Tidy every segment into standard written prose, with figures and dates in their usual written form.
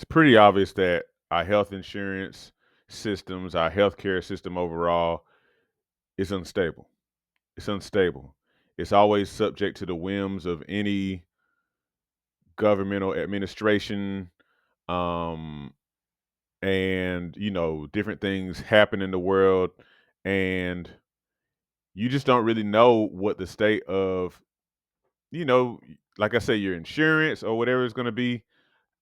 It's pretty obvious that our health insurance systems, our healthcare system overall, is unstable. It's unstable. It's always subject to the whims of any governmental administration, um, and different things happen in the world, and you just don't really know what the state of, you know, like I say, your insurance or whatever is going to be.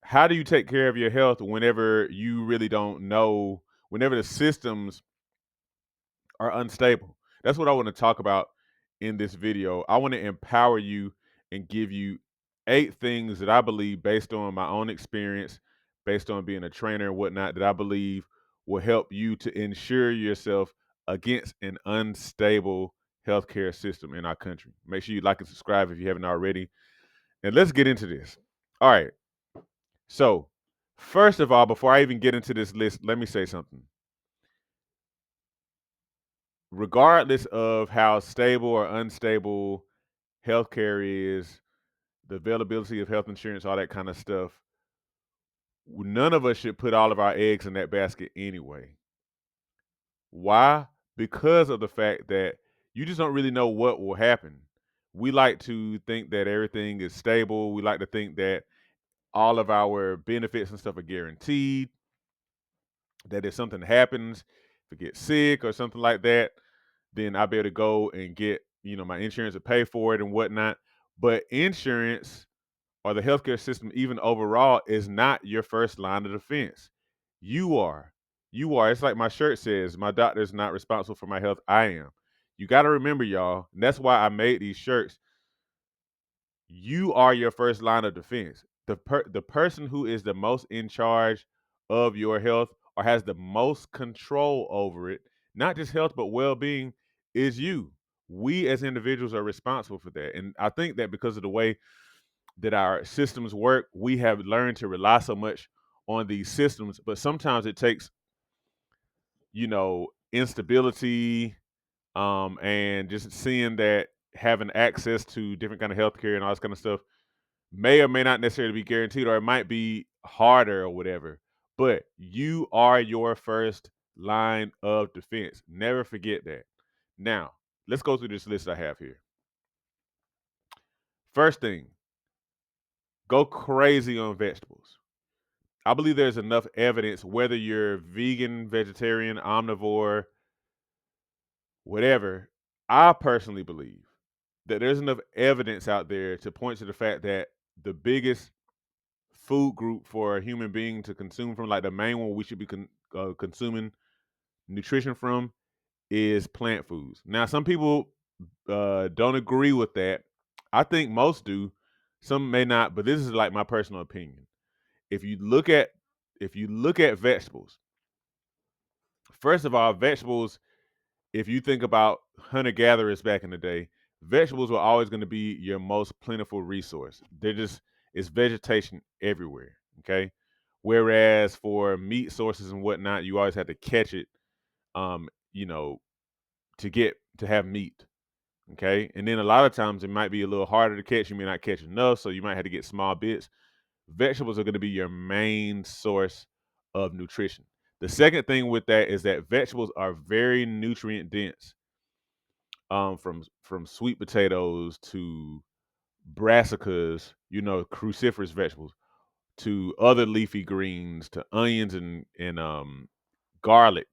How do you take care of your health whenever you really don't know, whenever the systems are unstable? That's what I want to talk about in this video. I want to empower you and give you 8 things that I believe, based on my own experience, based on being a trainer and whatnot, that I believe will help you to insure yourself against an unstable healthcare system in our country. Make sure you like and subscribe if you haven't already. And let's get into this. All right. So, first of all, before I even get into this list, let me say something. Regardless of how stable or unstable healthcare is, the availability of health insurance, all that kind of stuff, none of us should put all of our eggs in that basket anyway. Why? Because of the fact that you just don't really know what will happen. We like to think that everything is stable. We like to think that all of our benefits and stuff are guaranteed, that if something happens, if I get sick or something like that, then I'll be able to go and get, my insurance to pay for it and whatnot. But insurance, or the healthcare system, even overall, is not your first line of defense. You are. You are. It's like my shirt says, my doctor is not responsible for my health. I am. You got to remember, y'all. And that's why I made these shirts. You are your first line of defense. The person who is the most in charge of your health, or has the most control over it, not just health but well-being, is you. We as individuals are responsible for that. And I think that because of the way that our systems work, we have learned to rely so much on these systems, but sometimes it takes, instability, and just seeing that having access to different kind of healthcare and all this kind of stuff may or may not necessarily be guaranteed, or it might be harder or whatever. But you are your first line of defense. Never forget that. Now, let's go through this list I have here. First thing, go crazy on vegetables. I believe there's enough evidence, whether you're vegan, vegetarian, omnivore, whatever. I personally believe that there's enough evidence out there to point to the fact that the biggest food group for a human being to consume from, like the main one we should be consuming nutrition from, is plant foods. Now, some people don't agree with that. I think most do. Some may not, but this is like my personal opinion. If you look at vegetables, first of all, vegetables, if you think about hunter gatherers back in the day, vegetables were always going to be your most plentiful resource. It's vegetation everywhere. Okay. Whereas for meat sources and whatnot, you always had to catch it, um, you know, to have meat. Okay. And then a lot of times it might be a little harder to catch. You may not catch enough, so you might have to get small bits. Vegetables are going to be your main source of nutrition. The second thing with that is that vegetables are very nutrient dense. From sweet potatoes to brassicas, cruciferous vegetables, to other leafy greens, to onions and garlic,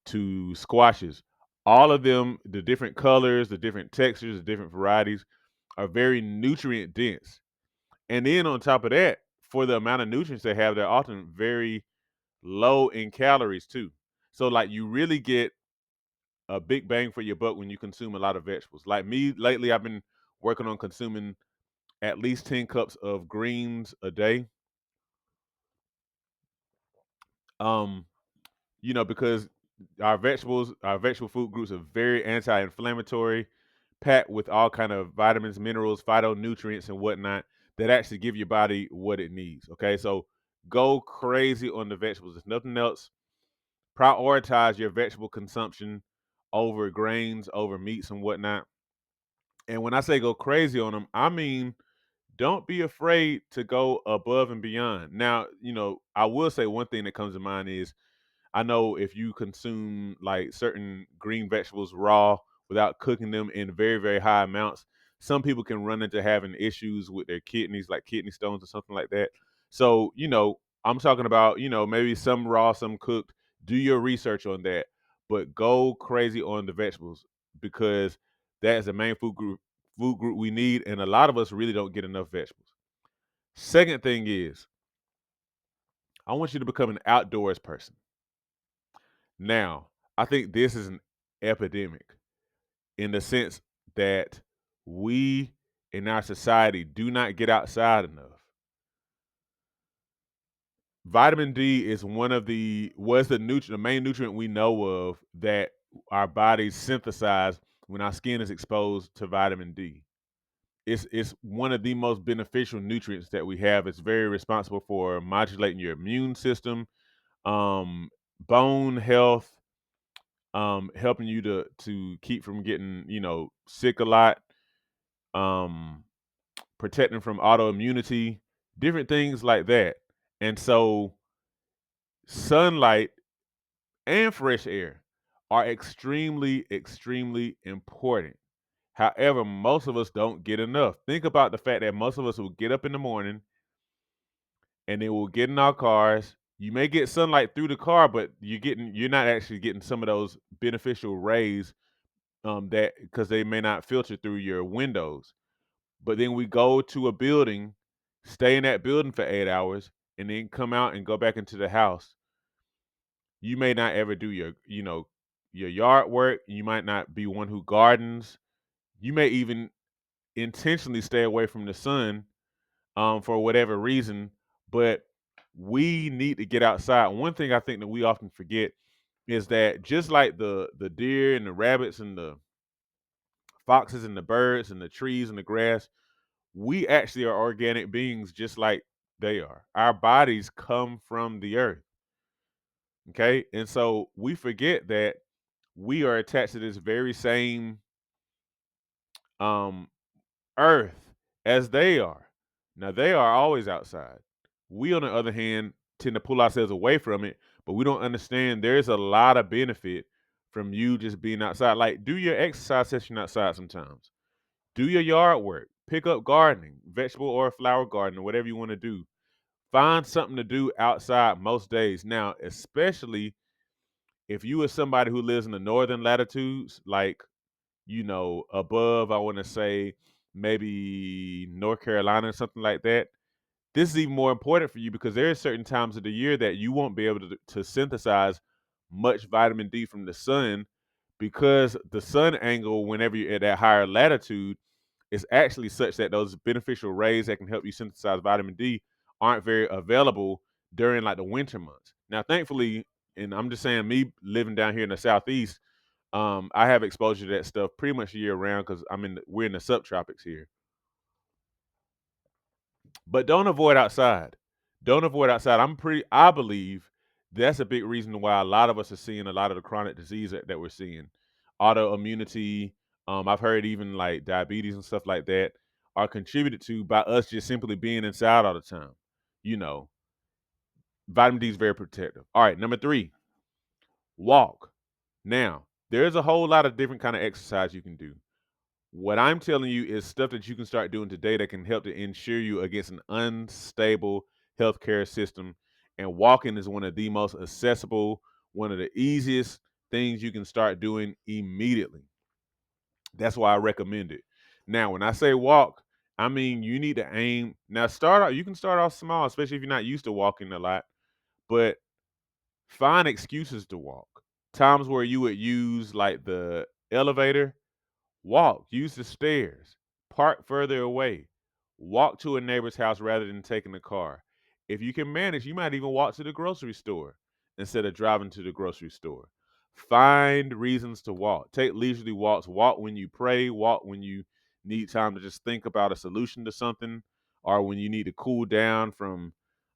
to squashes. All of them, the different colors, the different textures, the different varieties, are very nutrient dense. And then on top of that, for the amount of nutrients they have, they're often very low in calories too. So like you really get a big bang for your buck when you consume a lot of vegetables. Like me, lately I've been working on consuming at least 10 cups of greens a day. Um, because our vegetable food groups are very anti-inflammatory, packed with all kind of vitamins, minerals, phytonutrients, and whatnot that actually give your body what it needs. Okay, so go crazy on the vegetables. If nothing else, prioritize your vegetable consumption over grains, over meats and whatnot. And when I say go crazy on them, I mean Don't be afraid to go above and beyond. Now, I will say one thing that comes to mind is I know if you consume like certain green vegetables raw without cooking them in very, very high amounts, some people can run into having issues with their kidneys, like kidney stones or something like that. So, I'm talking about, maybe some raw, some cooked. Do your research on that, but go crazy on the vegetables because that is the main food group we need, and a lot of us really don't get enough vegetables. Second thing is, I want you to become an outdoors person. Now, I think this is an epidemic in the sense that we in our society do not get outside enough. Vitamin D is one of the main nutrient we know of that our bodies synthesize when our skin is exposed to vitamin D. It's one of the most beneficial nutrients that we have. It's very responsible for modulating your immune system, um, bone health, helping you to keep from getting sick a lot, um, protecting from autoimmunity, different things like that. And so, sunlight and fresh air are extremely, extremely important. However, most of us don't get enough. Think about the fact that most of us will get up in the morning and then we'll get in our cars. You may get sunlight through the car, but you're not actually getting some of those beneficial rays that because they may not filter through your windows. But then we go to a building, stay in that building for 8 hours, and then come out and go back into the house. You may not ever do your yard work. You might not be one who gardens. You may even intentionally stay away from the sun for whatever reason. But we need to get outside. One thing I think that we often forget is that just like the deer and the rabbits and the foxes and the birds and the trees and the grass, we actually are organic beings just like they are. Our bodies come from the earth. Okay. And so we forget that we are attached to this very same um earth as they are. Now they are always outside. We on the other hand tend to pull ourselves away from it, but we don't understand there's a lot of benefit from you just being outside. Like do your exercise session outside sometimes. Do your yard work. Pick up gardening, vegetable or flower garden, or whatever you want to do. Find something to do outside most days. Now, especially if you are somebody who lives in the northern latitudes, like, above, I want to say maybe North Carolina or something like that. This is even more important for you because there are certain times of the year that you won't be able to synthesize much vitamin D from the sun because the sun angle, whenever you're at that higher latitude, is actually such that those beneficial rays that can help you synthesize vitamin D aren't very available during like the winter months. Now, thankfully, and I'm just saying, me living down here in the southeast, I have exposure to that stuff pretty much year round because we're in the subtropics here. But don't avoid outside. Don't avoid outside. I believe that's a big reason why a lot of us are seeing a lot of the chronic disease that we're seeing. Autoimmunity, I've heard even like diabetes and stuff like that are contributed to by us just simply being inside all the time. You know, vitamin D is very protective. All right, number 3, walk. Now, there's a whole lot of different kind of exercise you can do. What I'm telling you is stuff that you can start doing today that can help to insure you against an unstable healthcare system. And walking is one of the most accessible, one of the easiest things you can start doing immediately. That's why I recommend it. Now, when I say walk, I mean you need to aim. Now, start out. You can start off small, especially if you're not used to walking a lot. But find excuses to walk. Times where you would use like the elevator. Walk, use the stairs, park further away, walk to a neighbor's house rather than taking the car. If you can manage, you might even walk to the grocery store instead of driving to the grocery store. Find reasons to walk. Take leisurely walks. Walk when you pray, walk when you need time to just think about a solution to something, or when you need to cool down from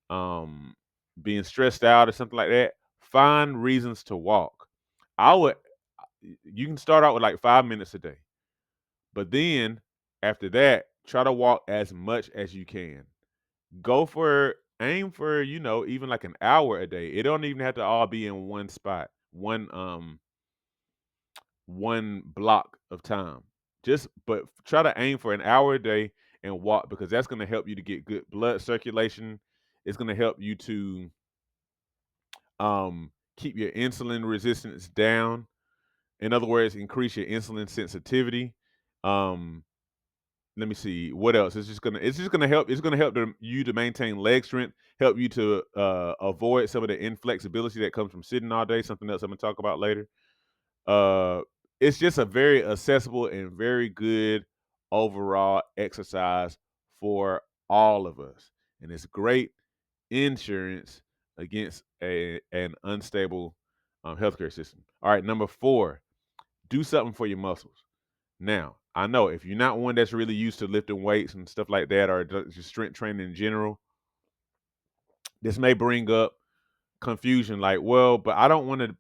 um, being stressed out or something like that. Find reasons to walk. I would, you can start out with like 5 minutes a day. But then after that, try to walk as much as you can. Aim for, even like an hour a day. It don't even have to all be in one spot, one block of time. But try to aim for an hour a day and walk, because that's going to help you to get good blood circulation. It's going to help you to keep your insulin resistance down. In other words, increase your insulin sensitivity. Um, Let me see what else. It's just gonna help. It's gonna help you to maintain leg strength, help you to avoid some of the inflexibility that comes from sitting all day. Something else I'm gonna talk about later. Uh, it's just a very accessible and very good overall exercise for all of us, and it's great insurance against an unstable healthcare system. All right, number 4, do something for your muscles. Now, I know if you're not one that's really used to lifting weights and stuff like that, or just strength training in general, this may bring up confusion. Like, well, but I don't want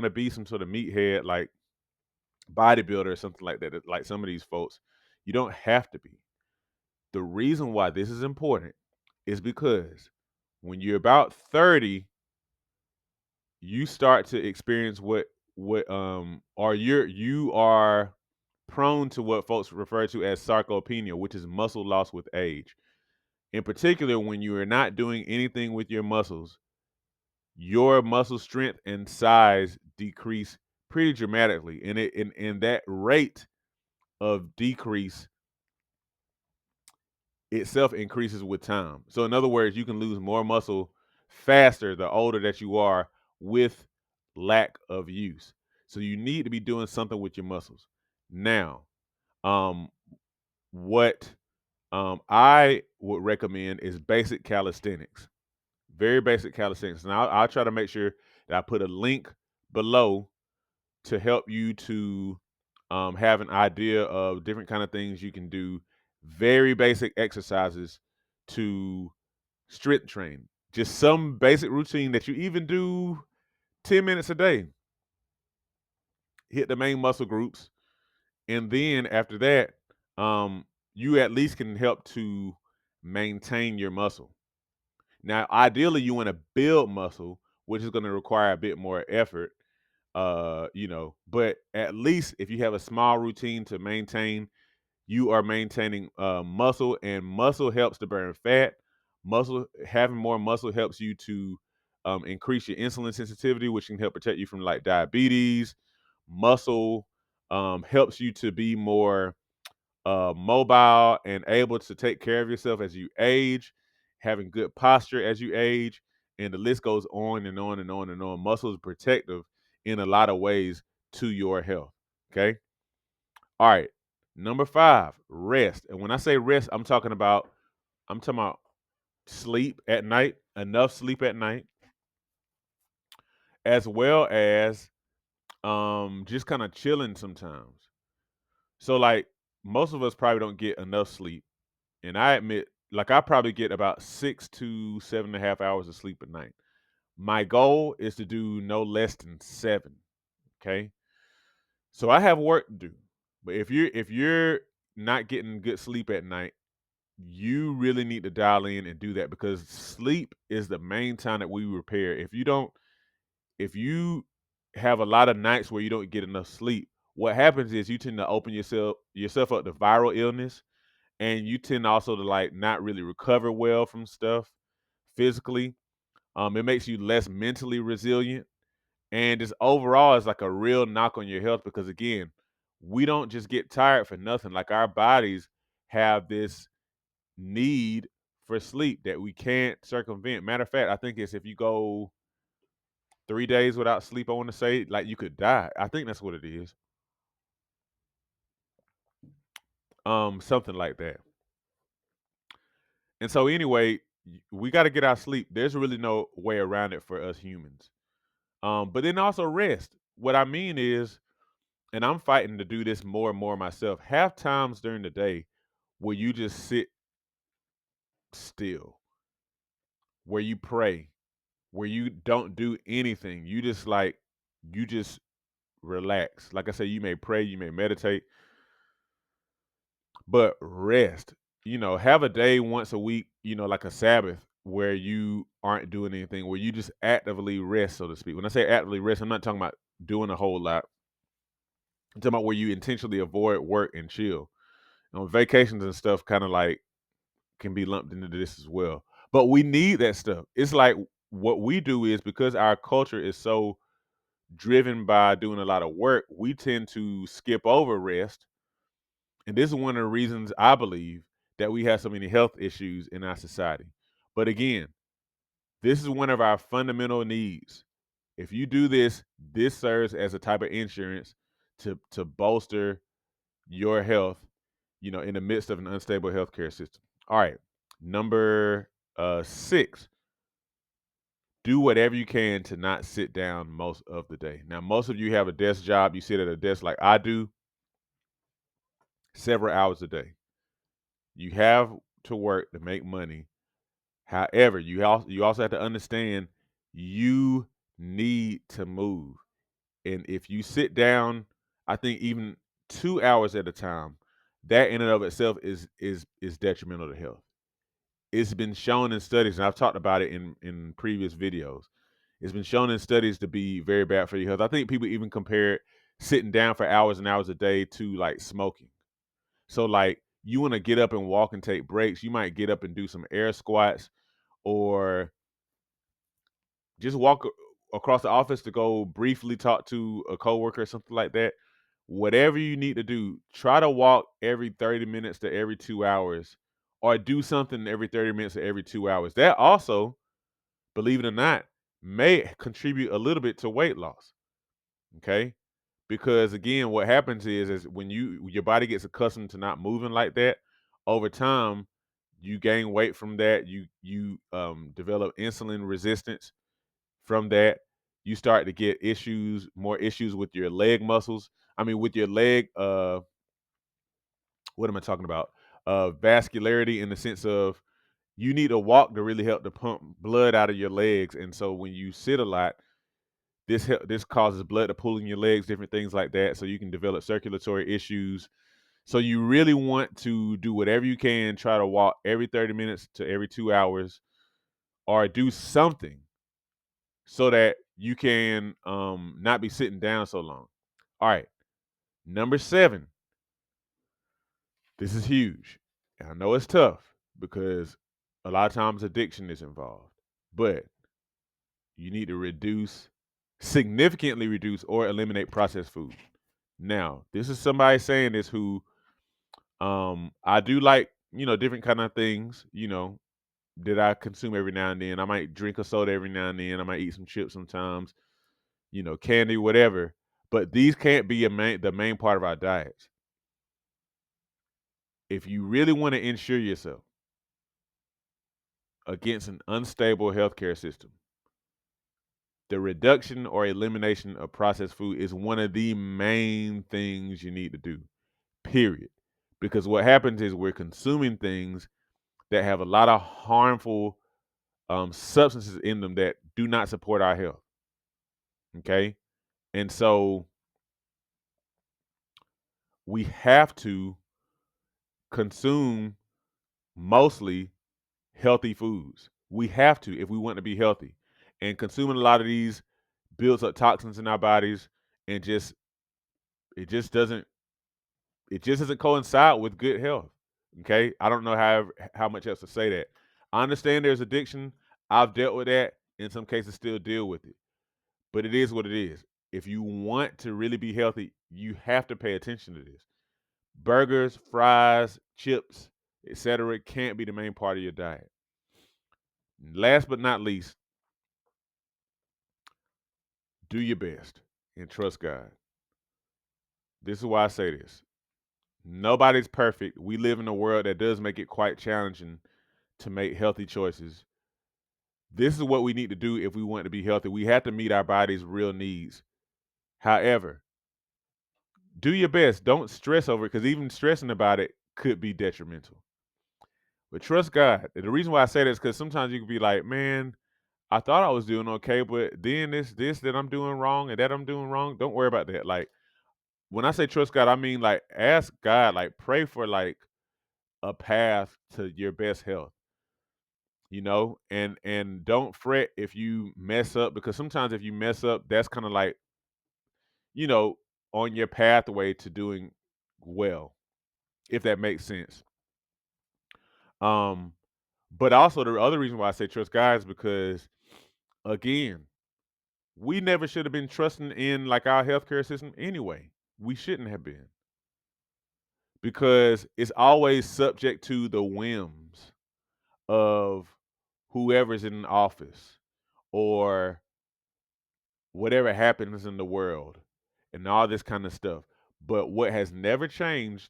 to be some sort of meathead like bodybuilder or something like that. Like some of these folks, you don't have to be. The reason why this is important is because when you're about 30, you start to experience or you are prone to what folks refer to as sarcopenia, which is muscle loss with age. In particular, when you are not doing anything with your muscles, your muscle strength and size decrease pretty dramatically, and that rate of decrease itself increases with time. So, in other words, you can lose more muscle faster the older that you are with lack of use. So, you need to be doing something with your muscles. Now, um, what I would recommend is basic calisthenics, very basic calisthenics. And I'll try to make sure that I put a link below to help you to have an idea of different kind of things you can do. Very basic exercises to strength train. Just some basic routine that you even do 10 minutes a day. Hit the main muscle groups, and then after that, you at least can help to maintain your muscle. Now, ideally, you want to build muscle, which is going to require a bit more effort. But at least if you have a small routine to maintain, you are maintaining muscle, and muscle helps to burn fat. Having more muscle helps you to increase your insulin sensitivity, which can help protect you from like diabetes. Muscle helps you to be more mobile and able to take care of yourself as you age, having good posture as you age, and the list goes on and on and on and on. Muscle is protective in a lot of ways to your health. Okay. All right. Number 5, rest. And when I say rest, I'm talking about sleep at night, enough sleep at night, as well as just kind of chilling sometimes. So like most of us probably don't get enough sleep. And I admit, like I probably get about 6 to 7.5 hours of sleep a night. My goal is to do no less than 7. Okay. So I have work to do. But if you're not getting good sleep at night, you really need to dial in and do that, because sleep is the main time that we repair. If you have a lot of nights where you don't get enough sleep, what happens is you tend to open yourself up to viral illness, and you tend also to like not really recover well from stuff physically. It makes you less mentally resilient, and just overall, it's like a real knock on your health, because again, we don't just get tired for nothing. Like our bodies have this need for sleep that we can't circumvent. Matter of fact, I think it's if you go 3 days without sleep, I want to say, like you could die. I think that's what it is. Something like that. And so anyway, we got to get our sleep. There's really no way around it for us humans. But then also rest. What I mean is, and I'm fighting to do this more and more myself, have times during the day where you just sit still, where you pray, where you don't do anything. You just relax. Like I say, you may pray, you may meditate, but rest. have a day once a week, like a Sabbath where you aren't doing anything, where you just actively rest, so to speak. When I say actively rest, I'm not talking about doing a whole lot. I'm talking about where you intentionally avoid work and chill. Vacations and stuff kind of like can be lumped into this as well. But we need that stuff. It's like what we do is, because our culture is so driven by doing a lot of work, we tend to skip over rest. And this is one of the reasons I believe that we have so many health issues in our society. But again, this is one of our fundamental needs. If you do this, this serves as a type of insurance to bolster your health, in the midst of an unstable healthcare system. All right. Number 6, do whatever you can to not sit down most of the day. Now, most of you have a desk job. You sit at a desk like I do, several hours a day. You have to work to make money. However, you also have to understand you need to move. And if you sit down, I think even 2 hours at a time, that in and of itself is detrimental to health. It's been shown in studies, and I've talked about it in previous videos. It's been shown in studies to be very bad for your health. I think people even compare sitting down for hours and hours a day to like smoking. So like you want to get up and walk and take breaks. You might get up and do some air squats, or just walk across the office to go briefly talk to a coworker or something like that. Whatever you need to do, try to walk every 30 minutes to every 2 hours, or do something every 30 minutes to every 2 hours. That also, believe it or not, may contribute a little bit to weight loss. Okay. Because again, what happens is when your body gets accustomed to not moving like that, over time, you gain weight from that. You develop insulin resistance from that. You start to get more issues with your leg muscles. I mean, with your leg, what am I talking about? Vascularity, in the sense of you need to walk to really help to pump blood out of your legs. And so when you sit a lot, this causes blood to pool in your legs, different things like that. So you can develop circulatory issues. So you really want to do whatever you can, try to walk every 30 minutes to every 2 hours, or do something so that you can not be sitting down so long. All right. Number 7. This is huge. And I know it's tough because a lot of times addiction is involved. But you need to significantly reduce or eliminate processed food. Now, this is somebody saying this who I do like, different kind of things, that I consume every now and then. I might drink a soda every now and then. I might eat some chips sometimes, candy, whatever. But these can't be the main part of our diets. If you really want to insure yourself against an unstable healthcare system, the reduction or elimination of processed food is one of the main things you need to do, period. Because what happens is we're consuming things that have a lot of harmful substances in them that do not support our health. Okay. And so we have to consume mostly healthy foods. We have to if we want to be healthy. And consuming a lot of these builds up toxins in our bodies, and it just doesn't coincide with good health. Okay? I don't know how much else to say that. I understand there's addiction. I've dealt with that. In some cases still deal with it. But it is what it is. If you want to really be healthy, you have to pay attention to this. Burgers, fries, chips, etc. can't be the main part of your diet. Last but not least, do your best and trust God. This is why I say this. Nobody's perfect. We live in a world that does make it quite challenging to make healthy choices. This is what we need to do if we want to be healthy. We have to meet our body's real needs. However, do your best. Don't stress over it, because even stressing about it could be detrimental. But trust God. And the reason why I say that is because sometimes you can be like, man, I thought I was doing okay, but then this that I'm doing wrong and that I'm doing wrong. Don't worry about that. Like when I say trust God, I mean like ask God, like pray for like a path to your best health, you know? And don't fret if you mess up, because sometimes if you mess up, that's kind of like, you know, on your pathway to doing well, if that makes sense. Um, but also the other reason why I say trust God is because, again, we never should have been trusting in like our healthcare system anyway. We shouldn't have been, because it's always subject to the whims of whoever's in office, or whatever happens in the world, and all this kind of stuff. But what has never changed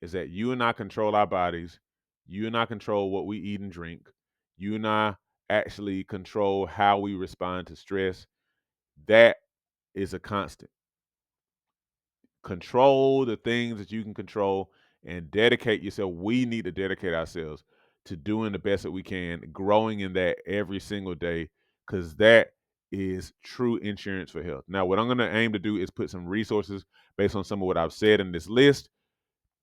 is that you and I control our bodies. You and I control what we eat and drink. You and I actually control how we respond to stress. That is a constant. Control the things that you can control and dedicate yourself. We need to dedicate ourselves to doing the best that we can, growing in that every single day, because that is true insurance for health. Now, what I'm going to aim to do is put some resources based on some of what I've said in this list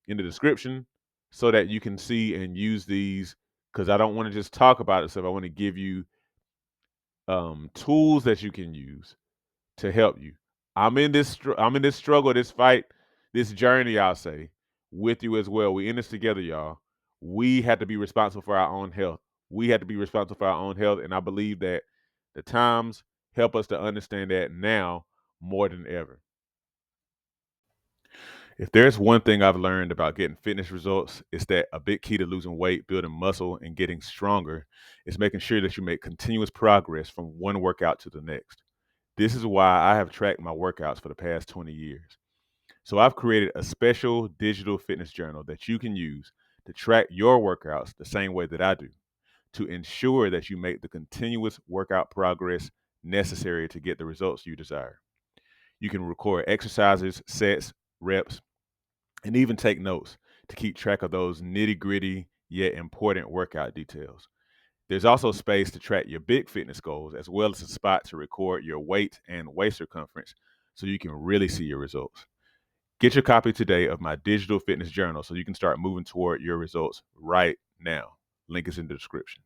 in the description, so that you can see and use these, because I don't want to just talk about it. So I want to give you tools that you can use to help you. I'm in this struggle, this fight, this journey, I'll say, with you as well. We in this together, y'all. We had to be responsible for our own health. We had to be responsible for our own health, and I believe that the times help us to understand that now more than ever. If there's one thing I've learned about getting fitness results, it's that a big key to losing weight, building muscle, and getting stronger is making sure that you make continuous progress from one workout to the next. This is why I have tracked my workouts for the past 20 years. So I've created a special digital fitness journal that you can use to track your workouts the same way that I do, to ensure that you make the continuous workout progress necessary to get the results you desire. You can record exercises, sets, reps, and even take notes to keep track of those nitty gritty yet important workout details. There's also space to track your big fitness goals, as well as a spot to record your weight and waist circumference so you can really see your results. Get your copy today of my digital fitness journal so you can start moving toward your results right now. Link is in the description.